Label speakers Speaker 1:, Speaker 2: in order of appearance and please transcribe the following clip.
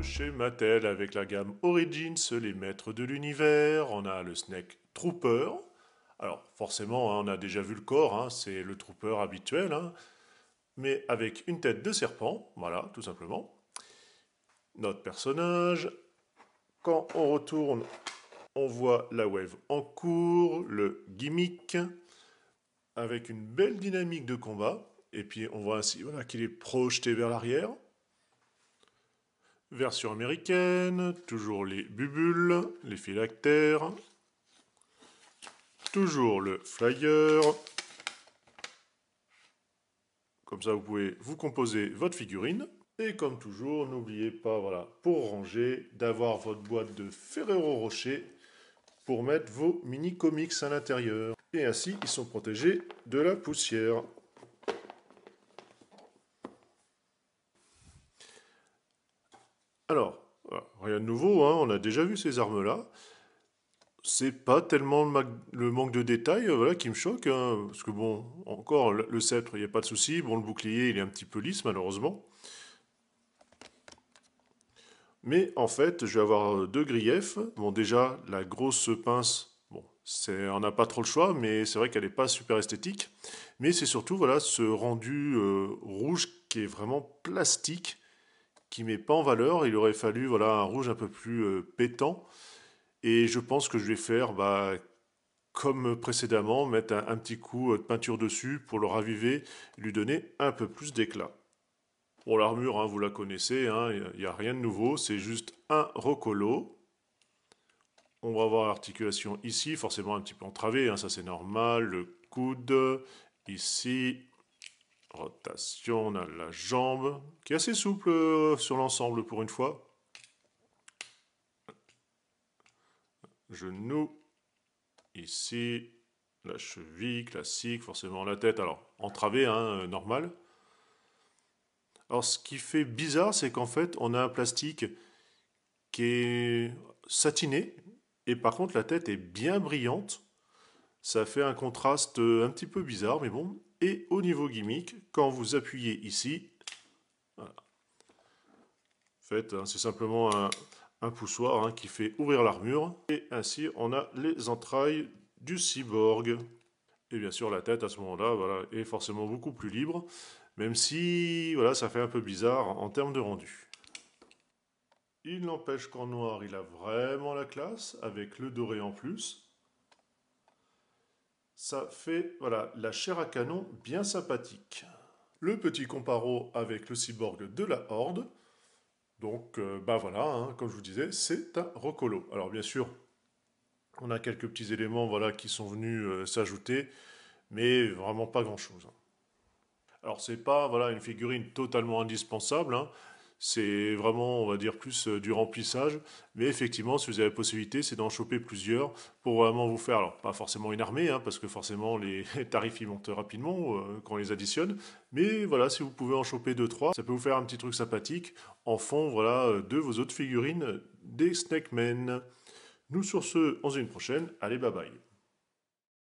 Speaker 1: chez Mattel avec la gamme Origins, les maîtres de l'univers. On a le Snake Trooper. Alors forcément, hein, on a déjà vu le corps, hein, c'est le Trooper habituel, hein, mais avec une tête de serpent, voilà, tout simplement. Notre personnage, quand on retourne, on voit la wave en cours, le gimmick, avec une belle dynamique de combat. Et puis on voit ainsi voilà, qu'il est projeté vers l'arrière. Version américaine, toujours les bubules, les phylactères, toujours le flyer. Comme ça, vous pouvez vous composer votre figurine. Et comme toujours, n'oubliez pas, voilà, pour ranger, d'avoir votre boîte de Ferrero Rocher pour mettre vos mini comics à l'intérieur. Et ainsi, ils sont protégés de la poussière. Alors, voilà, rien de nouveau, hein, on a déjà vu ces armes-là. C'est pas tellement le manque de détails voilà, qui me choque, hein, parce que bon, encore, le sceptre, il n'y a pas de souci. Bon, le bouclier, il est un petit peu lisse, malheureusement. Mais en fait, je vais avoir deux griefs. Bon, déjà, la grosse pince, bon, on n'a pas trop le choix, mais c'est vrai qu'elle n'est pas super esthétique. Mais c'est surtout, voilà, ce rendu rouge qui est vraiment plastique, qui met pas en valeur. Il aurait fallu, voilà, un rouge un peu plus pétant. Et je pense que je vais faire, bah, comme précédemment, mettre un petit coup de peinture dessus pour le raviver, lui donner un peu plus d'éclat. Bon, l'armure, hein, vous la connaissez, hein, il n'y a rien de nouveau, c'est juste un recolo. On va voir l'articulation ici, forcément un petit peu entravée, hein, ça c'est normal. Le coude, ici, rotation, on a la jambe, qui est assez souple sur l'ensemble pour une fois. Genou, ici, la cheville, classique, forcément la tête, alors entravée, hein, normal. Alors ce qui fait bizarre, c'est qu'en fait, on a un plastique qui est satiné, et par contre la tête est bien brillante. Ça fait un contraste un petit peu bizarre, mais bon. Et au niveau gimmick, quand vous appuyez ici, voilà. Faites, hein, c'est simplement un poussoir hein, qui fait ouvrir l'armure. Et ainsi, on a les entrailles du cyborg. Et bien sûr, la tête à ce moment-là voilà, est forcément beaucoup plus libre, même si voilà, ça fait un peu bizarre en termes de rendu. Il n'empêche qu'en noir, il a vraiment la classe, avec le doré en plus. Ça fait voilà, la chair à canon bien sympathique. Le petit comparo avec le cyborg de la Horde. Donc, bah voilà, hein, comme je vous disais, c'est un recolo. Alors bien sûr, on a quelques petits éléments voilà, qui sont venus s'ajouter, mais vraiment pas grand-chose. Alors c'est pas voilà, une figurine totalement indispensable, hein. C'est vraiment, on va dire, plus du remplissage. Mais effectivement, si vous avez la possibilité, c'est d'en choper plusieurs pour vraiment vous faire, alors pas forcément une armée, hein, parce que forcément les tarifs ils montent rapidement quand on les additionne. Mais voilà, si vous pouvez en choper deux, trois, ça peut vous faire un petit truc sympathique en fond voilà, de vos autres figurines des Snakemen. Nous sur ce, on se dit une prochaine. Allez, bye bye.